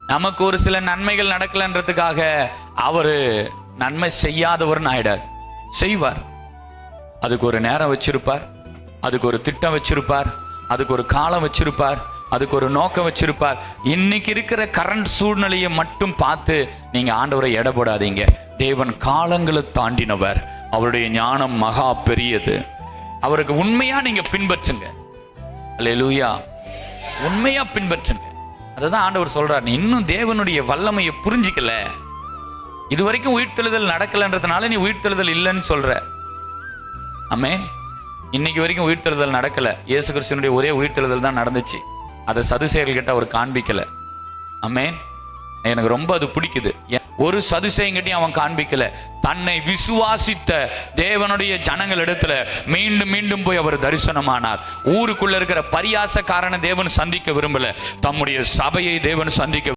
நமக்கு ஒரு சில நன்மைகள் நடக்கலன்றதுக்காக அவரு நன்மை செய்யாதவர்னு ஆயிடார், செய்வார். அதுக்கு ஒரு நேரம் வச்சிருப்பார், அதுக்கு ஒரு திட்டம் வச்சிருப்பார், அதுக்கு ஒரு காலம் வச்சிருப்பார், அதுக்கு ஒரு நோக்கம் வச்சிருப்பார். இன்னைக்கு இருக்கிற கரண்ட் சூழ்நிலையை மட்டும் பார்த்து நீங்க ஆண்டவரை எடை போடாதீங்க. தேவன் காலங்களை தாண்டினவர், அவருடைய ஞானம் மகா பெரியது. அவருக்கு உண்மையா நீங்க பின்பற்றுங்க. அல்லேலூயா, உண்மையா பின்பற்றுங்க. அதுதான் ஆண்டவர் சொல்றார். நீ இன்னும் தேவனுடைய வல்லமையை புரிஞ்சிக்கல, இதுவரைக்கும் உயிர்த்தெழுதல் நடக்கலன்றதுனால நீ உயிர்த்தெழுதல் இல்லைன்னு சொல்ற. ஆமென். இன்னைக்கு வரைக்கும் உயிர்த்தெழுதல் நடக்கல. இயேசு கிறிஸ்துவினுடைய ஒரே உயிர்த்தெழுதல் தான் நடந்துச்சு. அதை சதுசேயர்கள் கிட்ட அவர் காண்பிக்கல. ஆமென். எனக்கு ரொம்ப அது பிடிக்குது. ஒரு சதுசேயங்கிட்டையும் அவன் காண்பிக்கல. தன்னை விசுவாசித்த தேவனுடைய ஜனங்கள் இடத்துல மீண்டும் மீண்டும் போய் அவர் தரிசனமானார். ஊருக்குள்ள இருக்கிற பரியாசக்காரனை தேவன் சந்திக்க விரும்பல, தம்முடைய சபையை தேவன் சந்திக்க